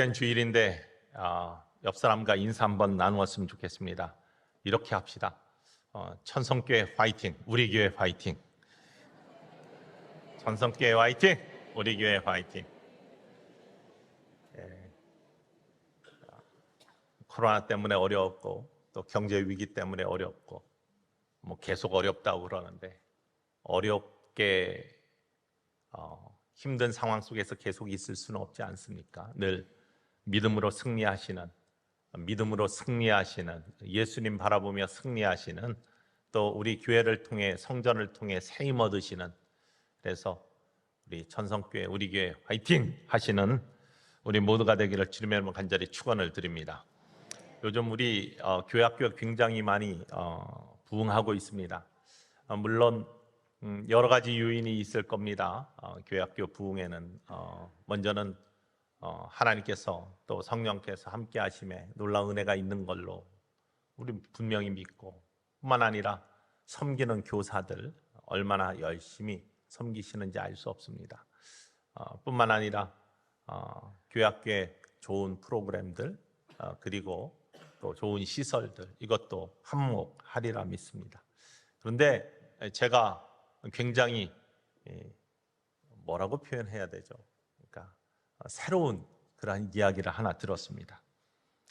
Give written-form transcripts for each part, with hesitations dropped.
복된 주일인데 옆 사람과 인사 한번 나누었으면 좋겠습니다. 이렇게 합시다. 천성교회 화이팅, 우리 교회 화이팅. 천성교회 화이팅, 우리 교회 화이팅. 코로나 때문에 어려웠고 또 경제 위기 때문에 어렵고 계속 어렵다고 그러는데 어렵게 힘든 상황 속에서 계속 있을 수는 없지 않습니까? 늘 믿음으로 승리하시는 예수님 바라보며 승리하시는 또 우리 교회를 통해 성전을 통해 새 힘 얻으시는, 그래서 우리 천성교회 우리 교회 화이팅 하시는 우리 모두가 되기를 주님의 이름으로 간절히 축원을 드립니다. 요즘 우리 교회 학교가 굉장히 많이 부흥하고 있습니다. 물론 여러 가지 요인이 있을 겁니다. 교회 학교 부흥에는 먼저는 하나님께서 또 성령께서 함께 하심에 놀라운 은혜가 있는 걸로 우리 분명히 믿고, 뿐만 아니라 섬기는 교사들 얼마나 열심히 섬기시는지 알 수 없습니다. 뿐만 아니라 교회 학교의 좋은 프로그램들 그리고 또 좋은 시설들, 이것도 한몫하리라 믿습니다. 그런데 제가 굉장히 뭐라고 표현해야 되죠? 그러니까 새로운 그런 이야기를 하나 들었습니다.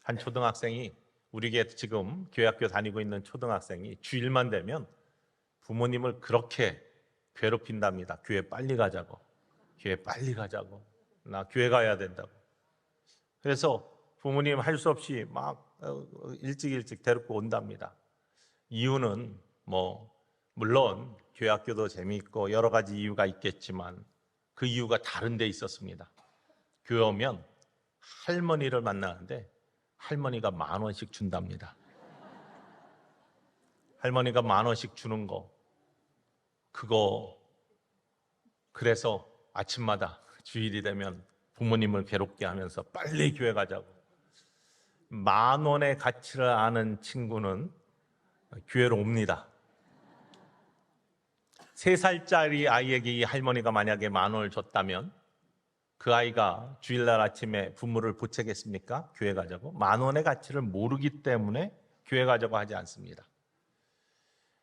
한 초등학생이, 우리 교회 지금 교회학교 다니고 있는 초등학생이 주일만 되면 부모님을 그렇게 괴롭힌답니다. 교회 빨리 가자고, 나 교회 가야 된다고. 그래서 부모님 할 수 없이 막 일찍 데리고 온답니다. 이유는 물론 교회 학교도 재미있고 여러 가지 이유가 있겠지만 그 이유가 다른 데 있었습니다. 교회 오면 할머니를 만나는데 할머니가 10,000원씩 준답니다. 할머니가 10,000원씩 주는 그거 그래서 아침마다 주일이 되면 부모님을 괴롭게 하면서 빨리 교회 가자고. 10,000원의 가치를 아는 친구는 교회로 옵니다. 3살짜리 아이에게 이 할머니가 만약에 10,000원을 줬다면 그 아이가 주일날 아침에 부모를 보채겠습니까? 교회 가자고? 10,000원의 가치를 모르기 때문에 교회 가자고 하지 않습니다.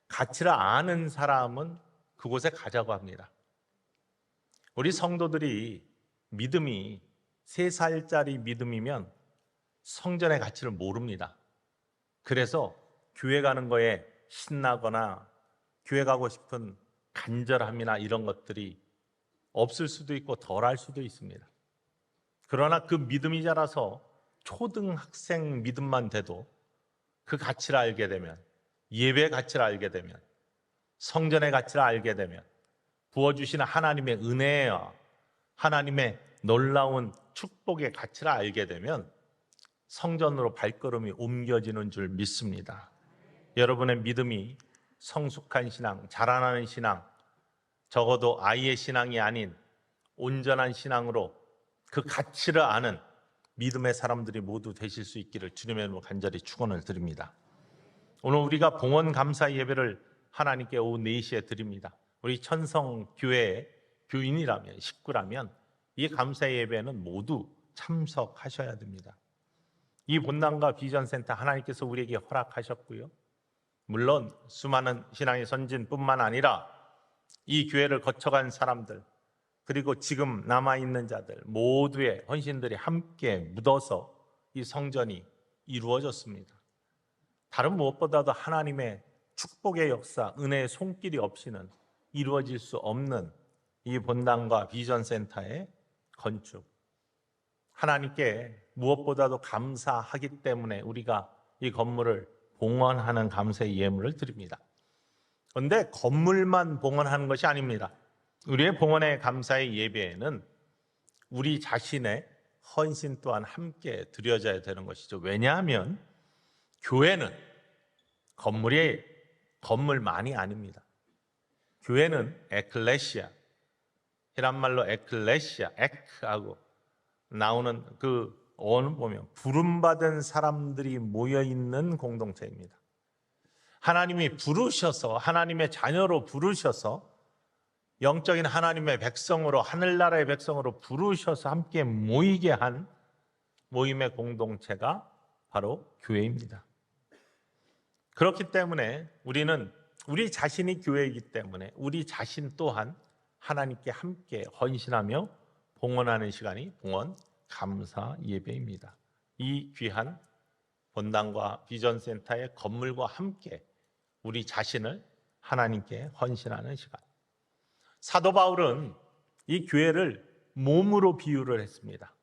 가치를 아는 사람은 그곳에 가자고 합니다. 우리 성도들이 믿음이 3살짜리 믿음이면 성전의 가치를 모릅니다. 그래서 교회 가는 거에 신나거나 교회 가고 싶은 간절함이나 이런 것들이 없을 수도 있고 덜할 수도 있습니다. 그러나 그 믿음이 자라서 초등학생 믿음만 돼도 그 가치를 알게 되면, 예배의 가치를 알게 되면, 성전의 가치를 알게 되면, 부어주시는 하나님의 은혜와 하나님의 놀라운 축복의 가치를 알게 되면 성전으로 발걸음이 옮겨지는 줄 믿습니다. 여러분의 믿음이 성숙한 신앙, 자라나는 신앙, 적어도 아이의 신앙이 아닌 온전한 신앙으로 그 가치를 아는 믿음의 사람들이 모두 되실 수 있기를 주님의 이름으로 간절히 축원을 드립니다. 오늘 우리가 봉헌 감사 예배를 하나님께 오후 4시에 드립니다. 우리 천성교회 교인이라면, 식구라면 이 감사 예배는 모두 참석하셔야 됩니다. 이 본당과 비전센터 하나님께서 우리에게 허락하셨고요. 물론 수많은 신앙의 선진뿐만 아니라 이 교회를 거쳐간 사람들, 그리고 지금 남아있는 자들 모두의 헌신들이 함께 묻어서 이 성전이 이루어졌습니다. 다른 무엇보다도 하나님의 축복의 역사, 은혜의 손길이 없이는 이루어질 수 없는 이 본당과 비전센터의 건축, 하나님께 무엇보다도 감사하기 때문에 우리가 이 건물을 봉헌하는 감사의 예물을 드립니다. 그런데 건물만 봉헌하는 것이 아닙니다. 우리의 봉헌의 감사의 예배에는 우리 자신의 헌신 또한 함께 드려져야 되는 것이죠. 왜냐하면 교회는 건물만이 아닙니다. 교회는 에클레시아, 히란말로 에클레시아, 에크하고 나오는 그 어원을 보면 부름받은 사람들이 모여있는 공동체입니다. 하나님이 부르셔서, 하나님의 자녀로 부르셔서, 영적인 하나님의 백성으로, 하늘나라의 백성으로 부르셔서 함께 모이게 한 모임의 공동체가 바로 교회입니다. 그렇기 때문에 우리는 우리 자신이 교회이기 때문에 우리 자신 또한 하나님께 함께 헌신하며 봉헌하는 시간이 봉헌 감사 예배입니다. 이 귀한 본당과 비전센터의 건물과 함께 우리 자신을 하나님께 헌신하는 시간. 사도 바울은 이 교회를 몸으로 비유를 했습니다.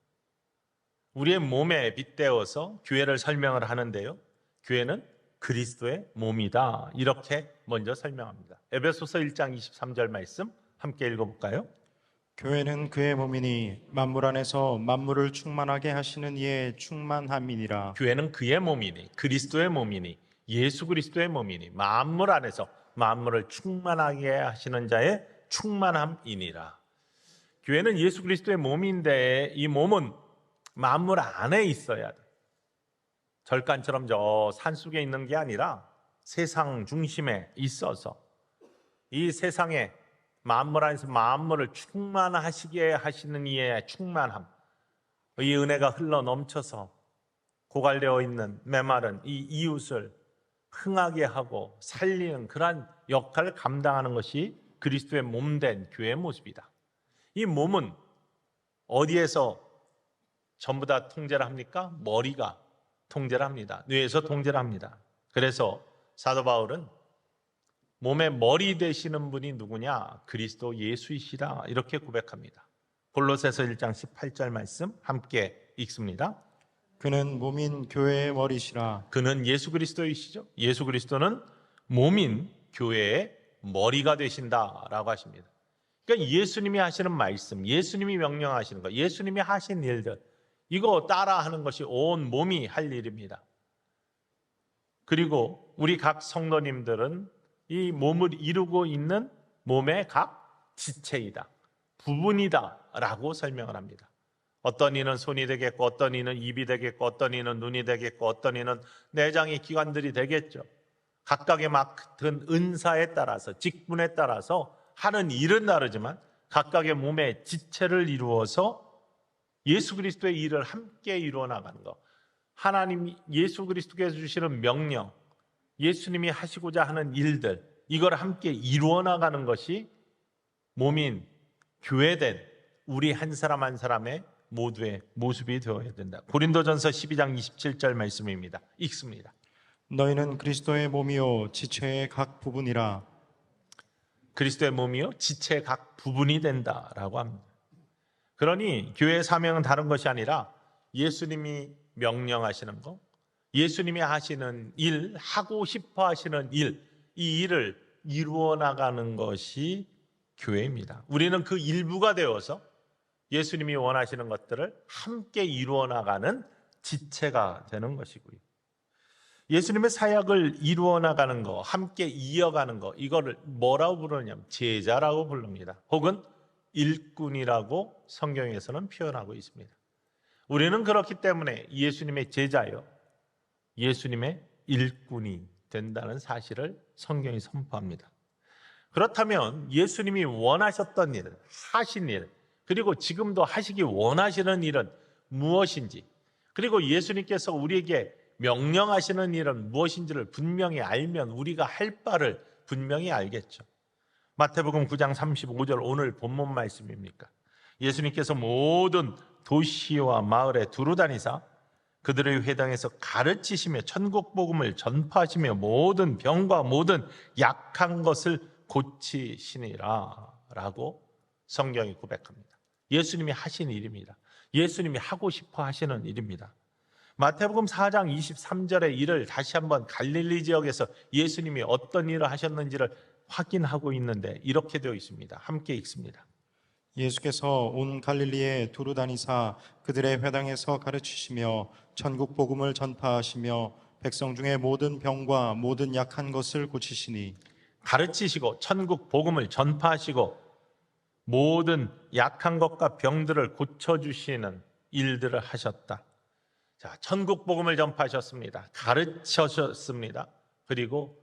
우리의 몸에 빗대어서 교회를 설명을 하는데요, 교회는 그리스도의 몸이다, 이렇게 먼저 설명합니다. 에베소서 1장 23절 말씀 함께 읽어볼까요? 교회는 그의 몸이니 만물 안에서 만물을 충만하게 하시는 이의 충만함이니라. 교회는 그의 몸이니, 그리스도의 몸이니, 예수 그리스도의 몸이니, 만물 안에서 만물을 충만하게 하시는 자의 충만함이니라. 교회는 예수 그리스도의 몸인데 이 몸은 만물 안에 있어야 돼. 절간처럼 저 산속에 있는 게 아니라 세상 중심에 있어서 이 세상에 만물 안에서 만물을 충만하시게 하시는 이의 충만함, 이 은혜가 흘러 넘쳐서 고갈되어 있는 메마른 이 이웃을 흥하게 하고 살리는 그러한 역할을 감당하는 것이 그리스도의 몸된 교회의 모습이다. 이 몸은 어디에서 전부 다 통제를 합니까? 머리가 통제를 합니다. 뇌에서 통제를 합니다. 그래서 사도 바울은 몸의 머리 되시는 분이 누구냐? 그리스도 예수이시다, 이렇게 고백합니다. 골로새서 1장 18절 말씀 함께 읽습니다. 그는 몸인 교회의 머리시라. 그는 예수 그리스도이시죠. 예수 그리스도는 몸인 교회의 머리가 되신다라고 하십니다. 그러니까 예수님이 하시는 말씀, 예수님이 명령하시는 것, 예수님이 하신 일들, 이거 따라하는 것이 온 몸이 할 일입니다. 그리고 우리 각 성도님들은 이 몸을 이루고 있는 몸의 각 지체이다, 부분이다 라고 설명을 합니다. 어떤 이는 손이 되겠고, 어떤 이는 입이 되겠고, 어떤 이는 눈이 되겠고, 어떤 이는 내장의 기관들이 되겠죠. 각각의 맡은 은사에 따라서, 직분에 따라서 하는 일은 다르지만 각각의 몸의 지체를 이루어서 예수 그리스도의 일을 함께 이루어 나가는 것, 하나님 예수 그리스도께서 주시는 명령, 예수님이 하시고자 하는 일들, 이걸 함께 이루어 나가는 것이 몸인 교회된 우리 한 사람 한 사람의 모두의 모습이 되어야 된다. 고린도전서 12장 27절 말씀입니다. 읽습니다. 너희는 그리스도의 몸이요 지체의 각 부분이라. 그리스도의 몸이요 지체의 각 부분이 된다라고 합니다. 그러니 교회의 사명은 다른 것이 아니라 예수님이 명령하시는 것, 예수님이 하시는 일, 하고 싶어 하시는 일, 이 일을 이루어 나가는 것이 교회입니다. 우리는 그 일부가 되어서 예수님이 원하시는 것들을 함께 이루어 나가는 지체가 되는 것이고요. 예수님의 사역을 이루어 나가는 거, 함께 이어가는 거, 이거를 뭐라고 부르냐면 제자라고 부릅니다. 혹은 일꾼이라고 성경에서는 표현하고 있습니다. 우리는 그렇기 때문에 예수님의 제자요, 예수님의 일꾼이 된다는 사실을 성경이 선포합니다. 그렇다면 예수님이 원하셨던 일, 하신 일, 그리고 지금도 하시기 원하시는 일은 무엇인지, 그리고 예수님께서 우리에게 명령하시는 일은 무엇인지를 분명히 알면 우리가 할 바를 분명히 알겠죠. 마태복음 9장 35절 오늘 본문 말씀입니까? 예수님께서 모든 도시와 마을에 두루 다니사 그들의 회당에서 가르치시며 천국 복음을 전파하시며 모든 병과 모든 약한 것을 고치시니라 라고 성경이 고백합니다. 예수님이 하신 일입니다. 예수님이 하고 싶어 하시는 일입니다. 마태복음 4장 23절의 일을 다시 한번 갈릴리 지역에서 예수님이 어떤 일을 하셨는지를 확인하고 있는데 이렇게 되어 있습니다. 함께 읽습니다. 예수께서 온 갈릴리에 두루 다니사 그들의 회당에서 가르치시며 천국 복음을 전파하시며 백성 중에 모든 병과 모든 약한 것을 고치시니. 가르치시고 천국 복음을 전파하시고 모든 약한 것과 병들을 고쳐주시는 일들을 하셨다. 자, 천국 복음을 전파하셨습니다. 가르치셨습니다. 그리고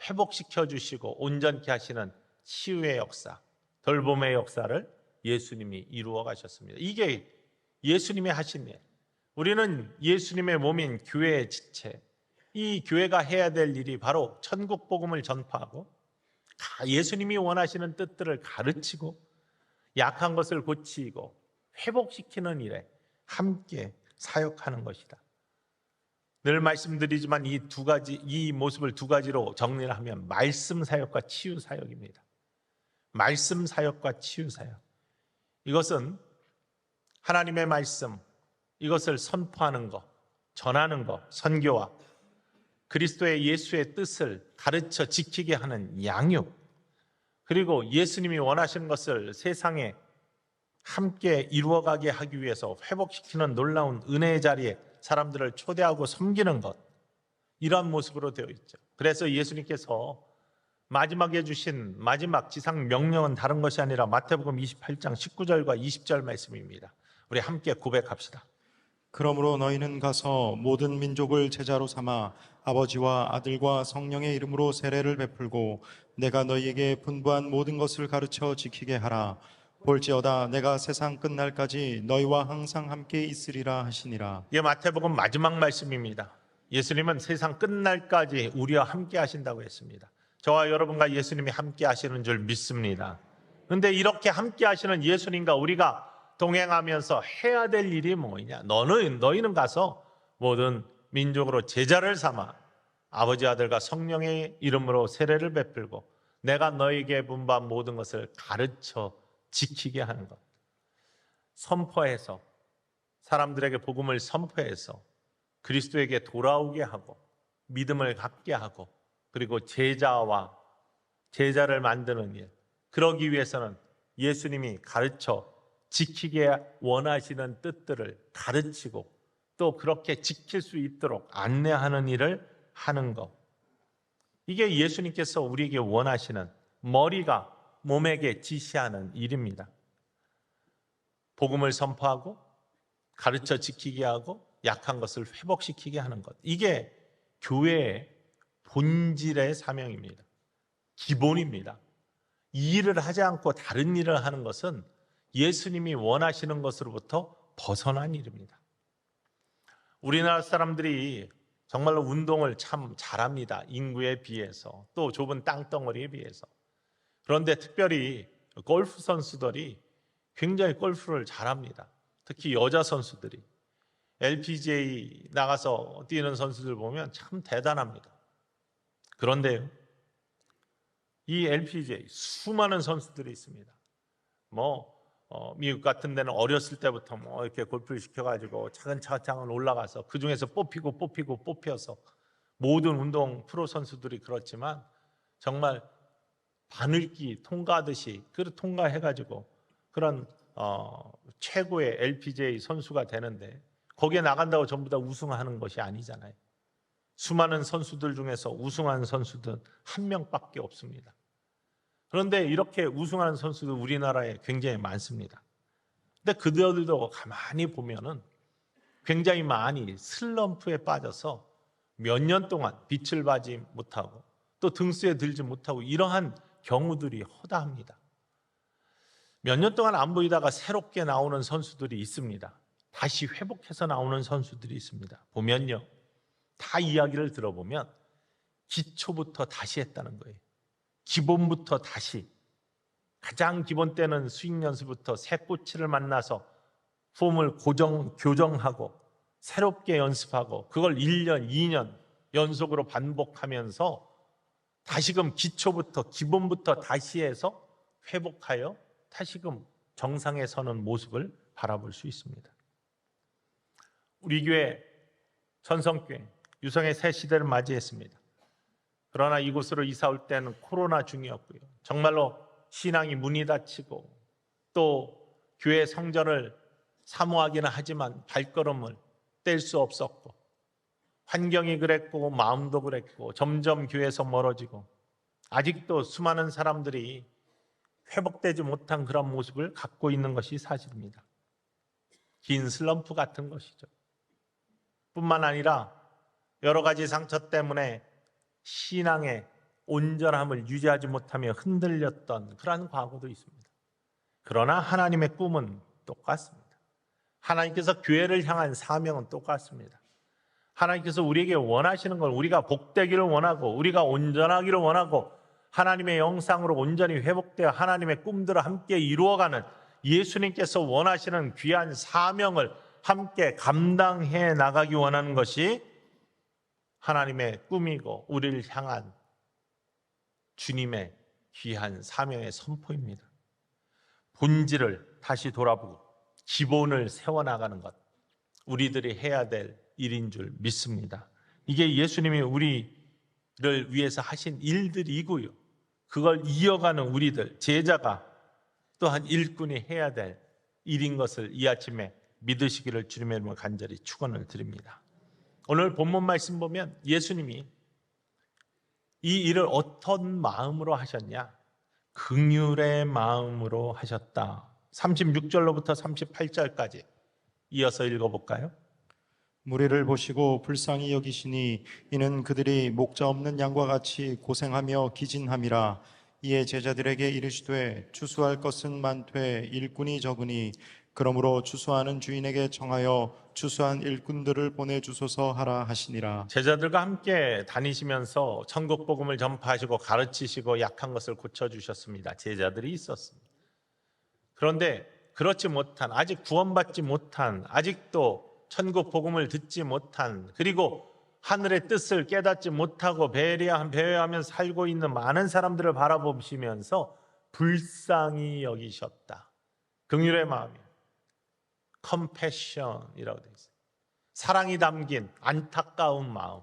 회복시켜 주시고 온전케 하시는 치유의 역사, 돌봄의 역사를 예수님이 이루어 가셨습니다. 이게 예수님이 하신 일. 우리는 예수님의 몸인 교회의 지체, 이 교회가 해야 될 일이 바로 천국 복음을 전파하고 예수님이 원하시는 뜻들을 가르치고 약한 것을 고치고 회복시키는 일에 함께 사역하는 것이다. 늘 말씀드리지만 이 모습을 두 가지로 정리를 하면 말씀 사역과 치유 사역입니다. 말씀 사역과 치유 사역. 이것은 하나님의 말씀, 이것을 선포하는 것, 전하는 것, 선교와 그리스도의 예수의 뜻을 가르쳐 지키게 하는 양육, 그리고 예수님이 원하시는 것을 세상에 함께 이루어가게 하기 위해서 회복시키는 놀라운 은혜의 자리에 사람들을 초대하고 섬기는 것, 이런 모습으로 되어 있죠. 그래서 예수님께서 마지막에 주신 마지막 지상 명령은 다른 것이 아니라 마태복음 28장 19절과 20절 말씀입니다. 우리 함께 고백합시다. 그러므로 너희는 가서 모든 민족을 제자로 삼아 아버지와 아들과 성령의 이름으로 세례를 베풀고 내가 너희에게 분부한 모든 것을 가르쳐 지키게 하라. 볼지어다 내가 세상 끝날까지 너희와 항상 함께 있으리라 하시니라. 이게 마태복음 마지막 말씀입니다. 예수님은 세상 끝날까지 우리와 함께 하신다고 했습니다. 저와 여러분과 예수님이 함께 하시는 줄 믿습니다. 그런데 이렇게 함께 하시는 예수님과 우리가 동행하면서 해야 될 일이 뭐냐? 너희는 가서 모든 민족으로 제자를 삼아 아버지 아들과 성령의 이름으로 세례를 베풀고 내가 너희에게 분부한 모든 것을 가르쳐 지키게 하는 것. 선포해서 사람들에게 복음을 선포해서 그리스도에게 돌아오게 하고 믿음을 갖게 하고 그리고 제자를 만드는 일. 그러기 위해서는 예수님이 가르쳐 지키게 원하시는 뜻들을 가르치고 또 그렇게 지킬 수 있도록 안내하는 일을 하는 것. 이게 예수님께서 우리에게 원하시는 머리가 몸에게 지시하는 일입니다. 복음을 선포하고 가르쳐 지키게 하고 약한 것을 회복시키게 하는 것. 이게 교회의 본질의 사명입니다. 기본입니다. 이 일을 하지 않고 다른 일을 하는 것은 예수님이 원하시는 것으로부터 벗어난 일입니다. 우리나라 사람들이 정말로 운동을 참 잘합니다. 인구에 비해서 또 좁은 땅덩어리에 비해서. 그런데 특별히 골프 선수들이 굉장히 골프를 잘합니다. 특히 여자 선수들이 LPGA 나가서 뛰는 선수들 보면 참 대단합니다. 그런데요, 이 LPGA 수많은 선수들이 있습니다. 미국 같은 데는 어렸을 때부터 이렇게 골프를 시켜가지고 차근차근 올라가서 그 중에서 뽑혀서 모든 운동 프로 선수들이 그렇지만 정말 바늘기 통과하듯이 통과해가지고 그런 최고의 LPGA 선수가 되는데 거기에 나간다고 전부 다 우승하는 것이 아니잖아요. 수많은 선수들 중에서 우승한 선수들은 한 명밖에 없습니다. 그런데 이렇게 우승하는 선수들 우리나라에 굉장히 많습니다. 근데 그들도 가만히 보면은 굉장히 많이 슬럼프에 빠져서 몇 년 동안 빛을 발지 못하고 또 등수에 들지 못하고 이러한 경우들이 허다합니다. 몇 년 동안 안 보이다가 새롭게 나오는 선수들이 있습니다. 다시 회복해서 나오는 선수들이 있습니다. 보면요, 다 이야기를 들어보면 기초부터 다시 했다는 거예요. 기본부터 다시, 가장 기본 때는 스윙 연습부터 새꼬치를 만나서 폼을 교정하고 새롭게 연습하고 그걸 1년, 2년 연속으로 반복하면서 다시금 기초부터 기본부터 다시 해서 회복하여 다시금 정상에 서는 모습을 바라볼 수 있습니다. 우리 교회 천성교회 유성의 새 시대를 맞이했습니다. 그러나 이곳으로 이사 올 때는 코로나 중이었고요. 정말로 신앙이 문이 닫히고 또 교회 성전을 사모하기는 하지만 발걸음을 뗄 수 없었고 환경이 그랬고 마음도 그랬고 점점 교회에서 멀어지고 아직도 수많은 사람들이 회복되지 못한 그런 모습을 갖고 있는 것이 사실입니다. 긴 슬럼프 같은 것이죠. 뿐만 아니라 여러 가지 상처 때문에 신앙의 온전함을 유지하지 못하며 흔들렸던 그러한 과거도 있습니다. 그러나 하나님의 꿈은 똑같습니다. 하나님께서 교회를 향한 사명은 똑같습니다. 하나님께서 우리에게 원하시는 걸 우리가 복되기를 원하고 우리가 온전하기를 원하고 하나님의 영상으로 온전히 회복되어 하나님의 꿈들을 함께 이루어가는 예수님께서 원하시는 귀한 사명을 함께 감당해 나가기 원하는 것이 하나님의 꿈이고 우리를 향한 주님의 귀한 사명의 선포입니다. 본질을 다시 돌아보고 기본을 세워나가는 것, 우리들이 해야 될 일인 줄 믿습니다. 이게 예수님이 우리를 위해서 하신 일들이고요. 그걸 이어가는 우리들, 제자가 또한 일꾼이 해야 될 일인 것을 이 아침에 믿으시기를 주님의 이름으로 간절히 축원을 드립니다. 오늘 본문 말씀 보면 예수님이 이 일을 어떤 마음으로 하셨냐? 긍휼의 마음으로 하셨다. 36절로부터 38절까지 이어서 읽어볼까요? 무리를 보시고 불쌍히 여기시니 이는 그들이 목자 없는 양과 같이 고생하며 기진함이라. 이에 제자들에게 이르시되 추수할 것은 많되 일꾼이 적으니 그러므로 추수하는 주인에게 청하여 추수한 일꾼들을 보내주소서 하라 하시니라. 제자들과 함께 다니시면서 천국 복음을 전파하시고 가르치시고 약한 것을 고쳐주셨습니다. 제자들이 있었습니다. 그런데 그렇지 못한, 아직 구원받지 못한, 아직도 천국 복음을 듣지 못한, 그리고 하늘의 뜻을 깨닫지 못하고 배회하며 살고 있는 많은 사람들을 바라보시면서 불쌍히 여기셨다. 긍휼의 마음이에요. 컴패션이라고 되어 있어요. 사랑이 담긴 안타까운 마음.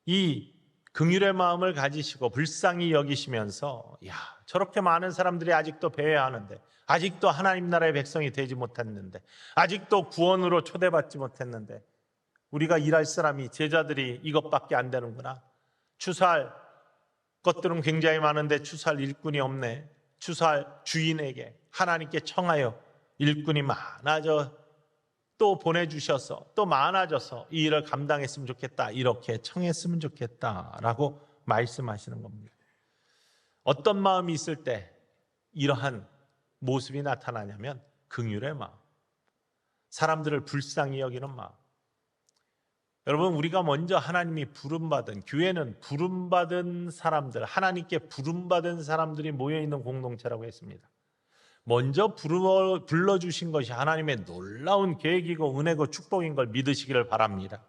이 긍휼의 마음을 가지시고 불쌍히 여기시면서 저렇게 많은 사람들이 아직도 배회하는데, 아직도 하나님 나라의 백성이 되지 못했는데, 아직도 구원으로 초대받지 못했는데 우리가 일할 사람이, 제자들이 이것밖에 안 되는구나. 추수할 것들은 굉장히 많은데 추수할 일꾼이 없네. 추수할 주인에게 하나님께 청하여 일꾼이 많아져 또 보내주셔서 또 많아져서 이 일을 감당했으면 좋겠다, 이렇게 청했으면 좋겠다라고 말씀하시는 겁니다. 어떤 마음이 있을 때 이러한 모습이 나타나냐면 긍휼의 마음, 사람들을 불쌍히 여기는 마음. 여러분, 우리가 먼저 하나님이 부름받은, 교회는 부름받은 사람들, 하나님께 부름받은 사람들이 모여있는 공동체라고 했습니다. 먼저 불러주신 것이 하나님의 놀라운 계획이고 은혜고 축복인 걸 믿으시기를 바랍니다.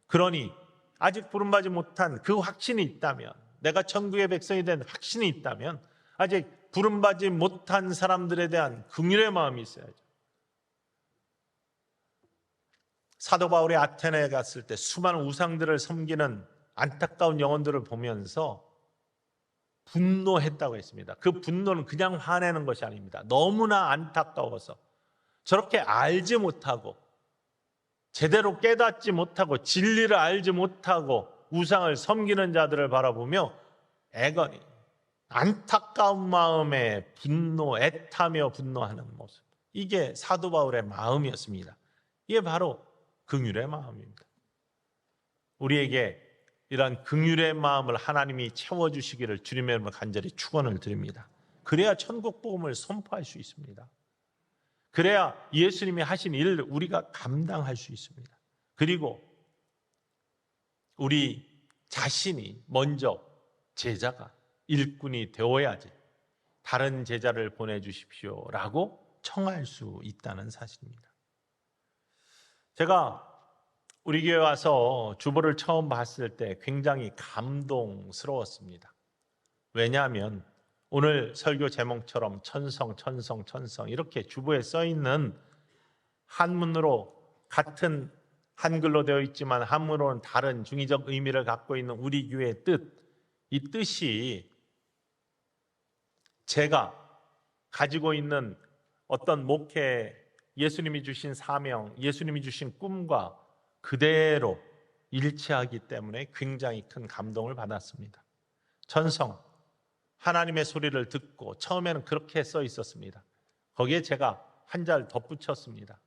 그러니 아직 부름받지 못한 그 확신이 있다면, 내가 천국의 백성이 된 확신이 있다면, 아직 부름받지 못한 사람들에 대한 긍휼의 마음이 있어야죠. 사도 바울이 아테네에 갔을 때 수많은 우상들을 섬기는 안타까운 영혼들을 보면서 분노했다고 했습니다. 그 분노는 그냥 화내는 것이 아닙니다. 너무나 안타까워서, 저렇게 알지 못하고 제대로 깨닫지 못하고 진리를 알지 못하고 우상을 섬기는 자들을 바라보며 애거니 안타까운 마음에 분노, 애타며 분노하는 모습, 이게 사도 바울의 마음이었습니다. 이게 바로 긍휼의 마음입니다. 우리에게 이런 긍휼의 마음을 하나님이 채워주시기를 주님의 이름으로 간절히 축원을 드립니다. 그래야 천국 복음을 선포할 수 있습니다. 그래야 예수님이 하신 일을 우리가 감당할 수 있습니다. 그리고 우리 자신이 먼저 제자가, 일꾼이 되어야지 다른 제자를 보내주십시오라고 청할 수 있다는 사실입니다. 제가 우리 교회 와서 주보를 처음 봤을 때 굉장히 감동스러웠습니다. 왜냐하면 오늘 설교 제목처럼 천성, 천성, 천성 이렇게 주보에 써 있는, 한문으로 같은 한글로 되어 있지만 한문으로는 다른 중의적 의미를 갖고 있는 우리 교회의 뜻, 이 뜻이 제가 가지고 있는 어떤 목회, 예수님이 주신 사명, 예수님이 주신 꿈과 그대로 일치하기 때문에 굉장히 큰 감동을 받았습니다. 천성, 하나님의 소리를 듣고, 처음에는 그렇게 써 있었습니다. 거기에 제가 한 절 덧붙였습니다.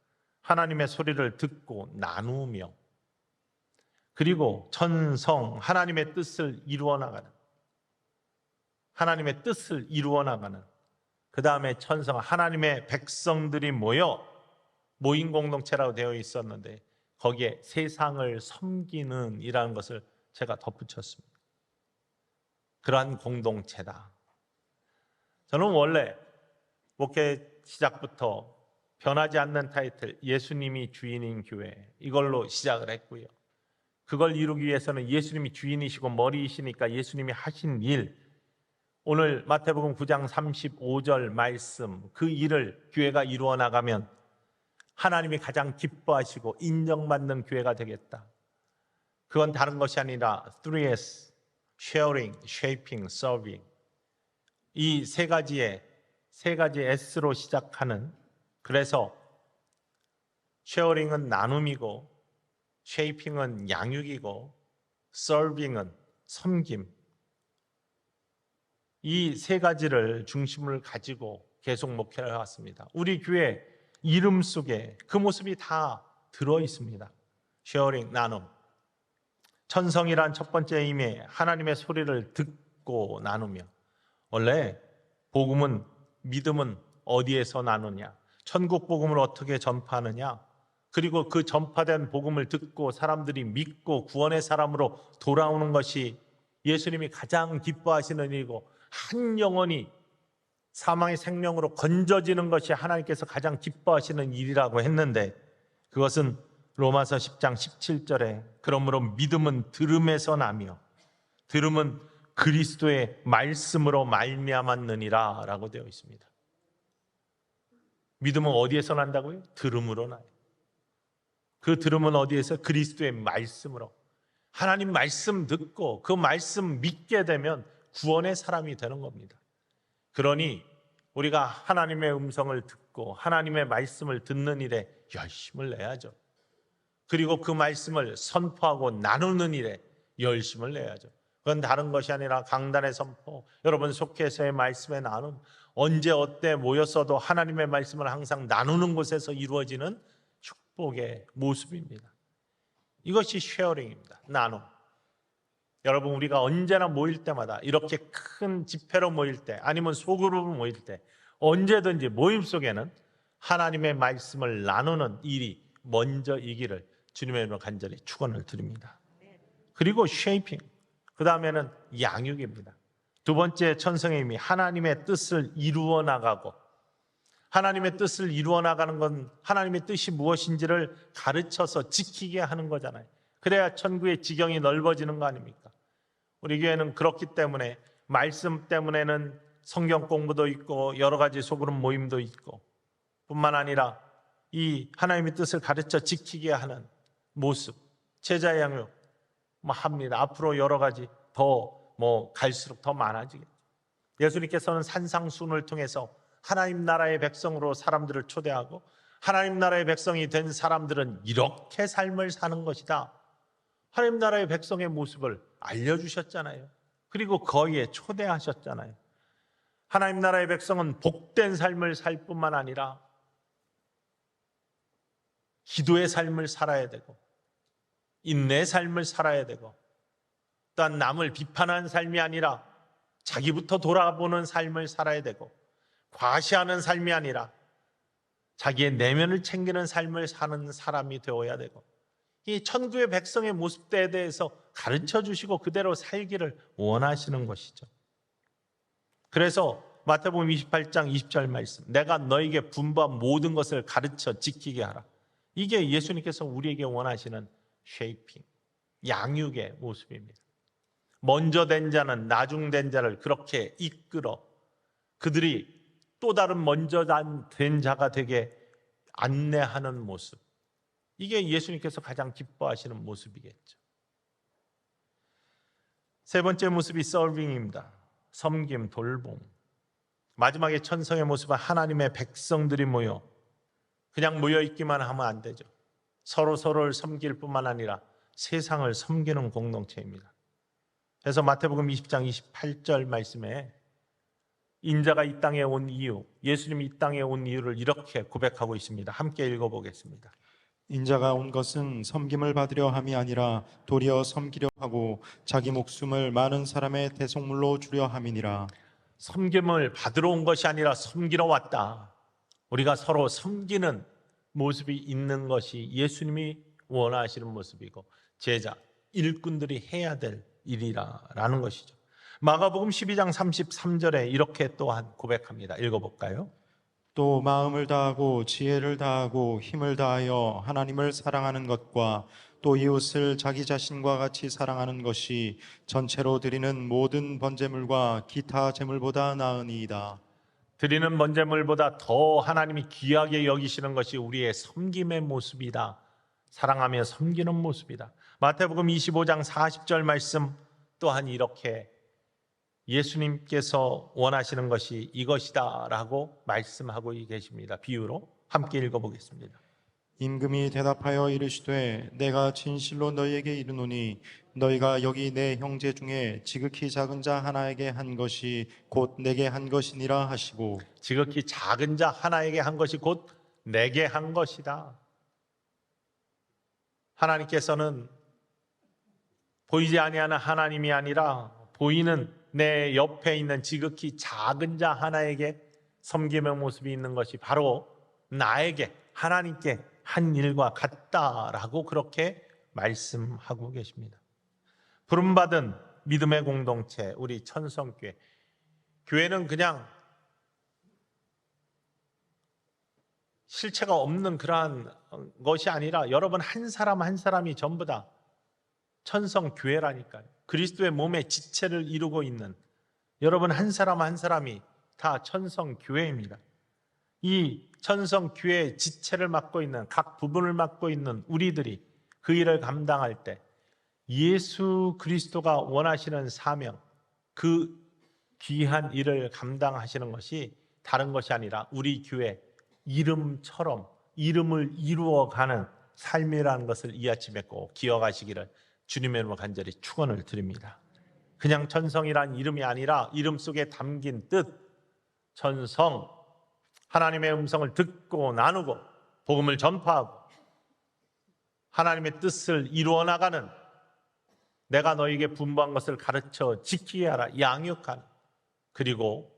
하나님의 소리를 듣고 나누며, 그리고 천성, 하나님의 뜻을 이루어 나가는, 하나님의 뜻을 이루어 나가는, 그 다음에 천성, 하나님의 백성들이 모여 모임 공동체라고 되어 있었는데 거기에 세상을 섬기는 이라는 것을 제가 덧붙였습니다. 그러한 공동체다. 저는 원래 목회 시작부터 변하지 않는 타이틀 예수님이 주인인 교회 이걸로 시작을 했고요. 그걸 이루기 위해서는 예수님이 주인이시고 머리이시니까 예수님이 하신 일, 오늘 마태복음 9장 35절 말씀, 그 일을 교회가 이루어 나가면 하나님이 가장 기뻐하시고 인정받는 교회가 되겠다. 그건 다른 것이 아니라 3S, sharing, shaping, serving, 이 세 가지 S로 시작하는, 그래서 sharing은 나눔이고 shaping은 양육이고 serving은 섬김, 이 세 가지를 중심을 가지고 계속 목회를 해왔습니다. 우리 교회 이름 속에 그 모습이 다 들어 있습니다. sharing, 나눔. 천성이란 첫 번째 의미, 하나님의 소리를 듣고 나누며. 원래 복음은, 믿음은 어디에서 나누냐, 천국 복음을 어떻게 전파하느냐, 그리고 그 전파된 복음을 듣고 사람들이 믿고 구원의 사람으로 돌아오는 것이 예수님이 가장 기뻐하시는 일이고, 한 영혼이 사망의 생명으로 건져지는 것이 하나님께서 가장 기뻐하시는 일이라고 했는데, 그것은 로마서 10장 17절에 그러므로 믿음은 들음에서 나며 들음은 그리스도의 말씀으로 말미암았느니라 라고 되어 있습니다. 믿음은 어디에서 난다고요? 들음으로 나요. 그 들음은 어디에서? 그리스도의 말씀으로. 하나님 말씀 듣고 그 말씀 믿게 되면 구원의 사람이 되는 겁니다. 그러니 우리가 하나님의 음성을 듣고 하나님의 말씀을 듣는 일에 열심을 내야죠. 그리고 그 말씀을 선포하고 나누는 일에 열심을 내야죠. 그건 다른 것이 아니라 강단의 선포, 여러분 속해서의 말씀의 나눔, 언제 어때 모였어도 하나님의 말씀을 항상 나누는 곳에서 이루어지는 축복의 모습입니다. 이것이 쉐어링입니다. 나눔. 여러분, 우리가 언제나 모일 때마다 이렇게 큰 집회로 모일 때, 아니면 소그룹으로 모일 때, 언제든지 모임 속에는 하나님의 말씀을 나누는 일이 먼저이기를 주님의 이름으로 간절히 축원을 드립니다. 그리고 쉐이핑, 그 다음에는 양육입니다. 두 번째 천성의 의미, 하나님의 뜻을 이루어 나가고, 하나님의 뜻을 이루어 나가는 건 하나님의 뜻이 무엇인지를 가르쳐서 지키게 하는 거잖아요. 그래야 천국의 지경이 넓어지는 거 아닙니까? 우리 교회는 그렇기 때문에 말씀 때문에는 성경 공부도 있고 여러 가지 소그룹 모임도 있고, 뿐만 아니라 이 하나님의 뜻을 가르쳐 지키게 하는 모습, 제자 양육 합니다. 앞으로 여러 가지 더 갈수록 더 많아지겠죠. 예수님께서는 산상순을 통해서 하나님 나라의 백성으로 사람들을 초대하고, 하나님 나라의 백성이 된 사람들은 이렇게 삶을 사는 것이다, 하나님 나라의 백성의 모습을 알려주셨잖아요. 그리고 거기에 초대하셨잖아요. 하나님 나라의 백성은 복된 삶을 살 뿐만 아니라 기도의 삶을 살아야 되고, 인내의 삶을 살아야 되고, 또한 남을 비판하는 삶이 아니라 자기부터 돌아보는 삶을 살아야 되고, 과시하는 삶이 아니라 자기의 내면을 챙기는 삶을 사는 사람이 되어야 되고, 이 천국의 백성의 모습에 대해서 가르쳐 주시고 그대로 살기를 원하시는 것이죠. 그래서 마태복음 28장 20절 말씀, 내가 너에게 분부한 모든 것을 가르쳐 지키게 하라. 이게 예수님께서 우리에게 원하시는 쉐이핑, 양육의 모습입니다. 먼저 된 자는 나중 된 자를 그렇게 이끌어 그들이 또 다른 먼저 된 자가 되게 안내하는 모습, 이게 예수님께서 가장 기뻐하시는 모습이겠죠. 세 번째 모습이 서빙입니다. 섬김, 돌봄. 마지막에 천성의 모습은 하나님의 백성들이 모여, 그냥 모여있기만 하면 안 되죠. 서로를 섬길 뿐만 아니라 세상을 섬기는 공동체입니다. 그래서 마태복음 20장 28절 말씀에 인자가 이 땅에 온 이유, 예수님이 이 땅에 온 이유를 이렇게 고백하고 있습니다. 함께 읽어보겠습니다. 인자가 온 것은 섬김을 받으려 함이 아니라 도리어 섬기려 하고 자기 목숨을 많은 사람의 대속물로 주려 함이니라. 섬김을 받으러 온 것이 아니라 섬기러 왔다. 우리가 서로 섬기는 모습이 있는 것이 예수님이 원하시는 모습이고 제자, 일꾼들이 해야 될 일이라는 것이죠. 마가복음 12장 33절에 이렇게 또한 고백합니다. 읽어볼까요? 또 마음을 다하고 지혜를 다하고 힘을 다하여 하나님을 사랑하는 것과 또 이웃을 자기 자신과 같이 사랑하는 것이 전체로 드리는 모든 번제물과 기타 제물보다 나으니이다. 드리는 번제물보다 더 하나님이 귀하게 여기시는 것이 우리의 섬김의 모습이다. 사랑하며 섬기는 모습이다. 마태복음 25장 40절 말씀 또한 이렇게 예수님께서 원하시는 것이 이것이다 라고 말씀하고 계십니다. 비유로 함께 읽어보겠습니다. 임금이 대답하여 이르시되 내가 진실로 너희에게 이르노니 너희가 여기 내 형제 중에 지극히 작은 자 하나에게 한 것이 곧 내게 한 것이니라 하시고 지극히 작은 자 하나에게 한 것이 곧 내게 한 것이다. 하나님께서는 보이지 아니하는 하나님이 아니라 보이는 내 옆에 있는 지극히 작은 자 하나에게 섬김의 모습이 있는 것이 바로 나에게 하나님께 한 일과 같다라고 그렇게 말씀하고 계십니다. 부름받은 믿음의 공동체 우리 천성교회, 교회는 그냥 실체가 없는 그러한 것이 아니라 여러분 한 사람 한 사람이 전부 다 천성교회라니까요. 그리스도의 몸의 지체를 이루고 있는 여러분 한 사람 한 사람이 다 천성교회입니다. 이 천성교회의 지체를 맡고 있는 각 부분을 맡고 있는 우리들이 그 일을 감당할 때 예수 그리스도가 원하시는 사명, 그 귀한 일을 감당하시는 것이 다른 것이 아니라 우리 교회 이름처럼 이름을 이루어가는 삶이라는 것을 이 아침에 꼭 기억하시기를 주님의 이름으로 간절히 축원을 드립니다. 그냥 천성이란 이름이 아니라 이름 속에 담긴 뜻, 천성, 하나님의 음성을 듣고 나누고 복음을 전파하고 하나님의 뜻을 이루어 나가는, 내가 너에게 분부한 것을 가르쳐 지키게 하라, 양육하는, 그리고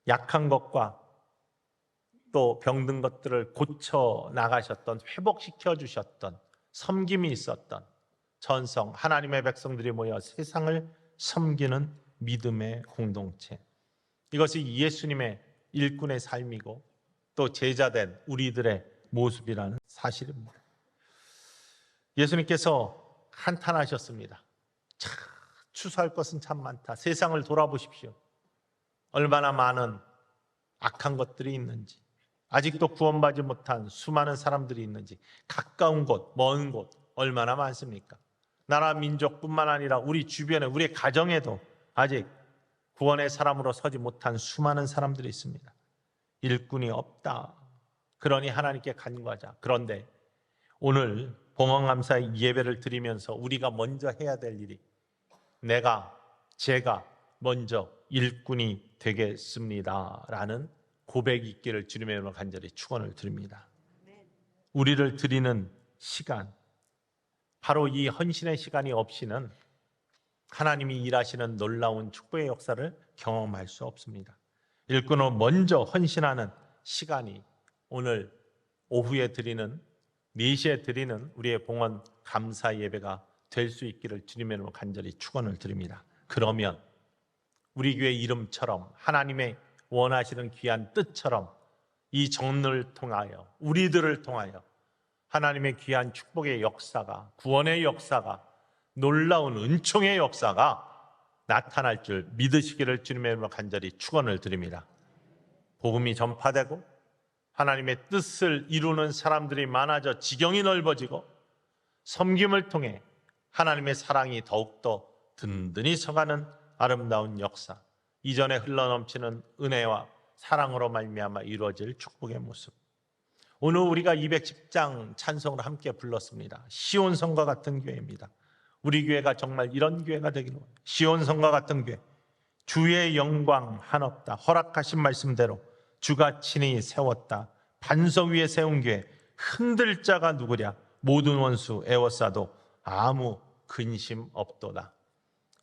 약한 것과 또 병든 것들을 고쳐 나가셨던, 회복시켜 주셨던, 섬김이 있었던 천성 하나님의 백성들이 모여 세상을 섬기는 믿음의 공동체, 이것이 예수님의 일꾼의 삶이고 또 제자된 우리들의 모습이라는 사실입니다. 예수님께서 한탄하셨습니다. 참 추수할 것은 참 많다. 세상을 돌아보십시오. 얼마나 많은 악한 것들이 있는지, 아직도 구원받지 못한 수많은 사람들이 있는지, 가까운 곳, 먼 곳 얼마나 많습니까? 나라 민족뿐만 아니라 우리 주변에, 우리 가정에도 아직 구원의 사람으로 서지 못한 수많은 사람들이 있습니다. 일꾼이 없다. 그러니 하나님께 간구하자. 그런데 오늘 봉헌감사의 예배를 드리면서 우리가 먼저 해야 될 일이, 제가 먼저 일꾼이 되겠습니다 라는 고백이 있기를 주님의 이름으로 간절히 축원을 드립니다. 우리를 드리는 시간, 바로 이 헌신의 시간이 없이는 하나님이 일하시는 놀라운 축복의 역사를 경험할 수 없습니다. 일꾼으로 먼저 헌신하는 시간이 오늘 오후에 드리는 4시에 드리는 우리의 봉헌 감사 예배가 될 수 있기를 주님의 이름으로 간절히 축원을 드립니다. 그러면 우리 교회 이름처럼 하나님의 원하시는 귀한 뜻처럼 이 정를 통하여, 우리들을 통하여 하나님의 귀한 축복의 역사가, 구원의 역사가, 놀라운 은총의 역사가 나타날 줄 믿으시기를 주님의 이름으로 간절히 축원을 드립니다. 복음이 전파되고 하나님의 뜻을 이루는 사람들이 많아져 지경이 넓어지고 섬김을 통해 하나님의 사랑이 더욱더 든든히 서가는 아름다운 역사, 이전에 흘러넘치는 은혜와 사랑으로 말미암아 이루어질 축복의 모습. 오늘 우리가 210장 찬송을 함께 불렀습니다. 시온성과 같은 교회입니다. 우리 교회가 정말 이런 교회가 되기를 원합니다. 시온성과 같은 교회, 주의 영광 한없다. 허락하신 말씀대로 주가 친히 세웠다. 반석 위에 세운 교회, 흔들 자가 누구랴. 모든 원수 애워싸도 아무 근심 없도다.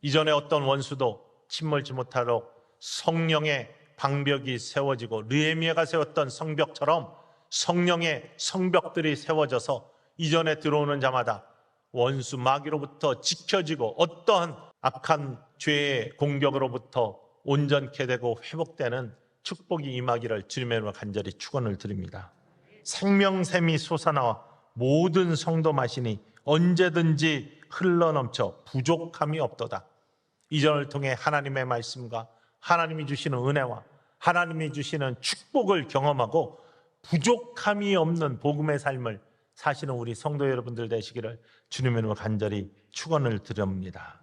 이전에 어떤 원수도 침몰치 못하도록 성령의 방벽이 세워지고 느헤미야가 세웠던 성벽처럼 성령의 성벽들이 세워져서 이전에 들어오는 자마다 원수 마귀로부터 지켜지고 어떠한 악한 죄의 공격으로부터 온전케 되고 회복되는 축복이 임하기를 주님의 이름으로 간절히 축원을 드립니다. 생명샘이 솟아나와 모든 성도 마시니 언제든지 흘러넘쳐 부족함이 없도다. 이전을 통해 하나님의 말씀과 하나님이 주시는 은혜와 하나님이 주시는 축복을 경험하고 부족함이 없는 복음의 삶을 사시는 우리 성도 여러분들 되시기를 주님의 이름으로 간절히 축원을 드립니다.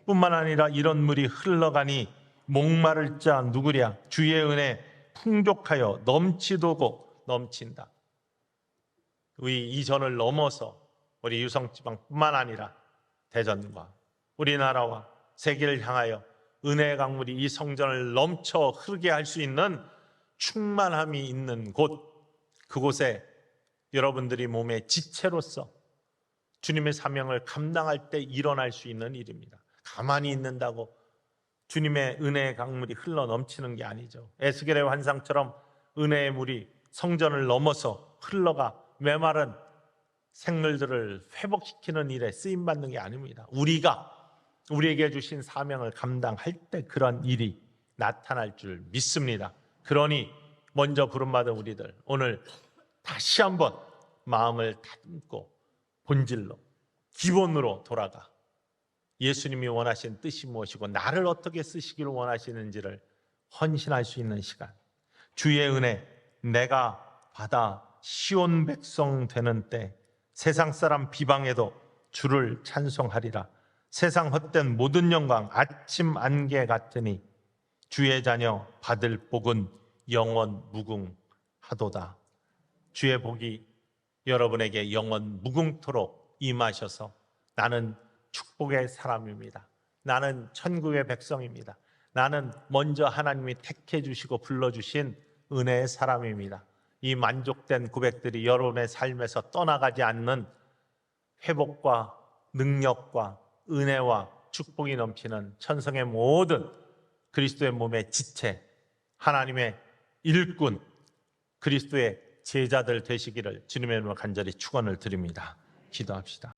뿐만 아니라 이런 물이 흘러가니 목마를 자 누구랴 주의 은혜 풍족하여 넘치도고 넘친다. 우리 이전을 넘어서 우리 유성지방뿐만 아니라 대전과 우리나라와 세계를 향하여 은혜의 강물이 이 성전을 넘쳐 흐르게 할 수 있는 충만함이 있는 곳, 그곳에 여러분들이 몸의 지체로서 주님의 사명을 감당할 때 일어날 수 있는 일입니다. 가만히 있는다고 주님의 은혜의 강물이 흘러 넘치는 게 아니죠. 에스겔의 환상처럼 은혜의 물이 성전을 넘어서 흘러가 메마른 생물들을 회복시키는 일에 쓰임받는 게 아닙니다. 우리에게 주신 사명을 감당할 때 그런 일이 나타날 줄 믿습니다. 그러니 먼저 부름받은 우리들 오늘 다시 한번 마음을 다듬고 본질로 기본으로 돌아가 예수님이 원하신 뜻이 무엇이고 나를 어떻게 쓰시기를 원하시는지를 헌신할 수 있는 시간, 주의 은혜 내가 받아 시온 백성 되는 때 세상 사람 비방해도 주를 찬송하리라. 세상 헛된 모든 영광 아침 안개 같으니 주의 자녀 받을 복은 영원 무궁하도다. 주의 복이 여러분에게 영원 무궁토록 임하셔서 나는 축복의 사람입니다. 나는 천국의 백성입니다. 나는 먼저 하나님이 택해 주시고 불러주신 은혜의 사람입니다. 이 만족된 고백들이 여러분의 삶에서 떠나가지 않는 회복과 능력과 은혜와 축복이 넘치는 천성의 모든 그리스도의 몸의 지체, 하나님의 일꾼, 그리스도의 제자들 되시기를 주님의 이름으로 간절히 축원을 드립니다. 기도합시다.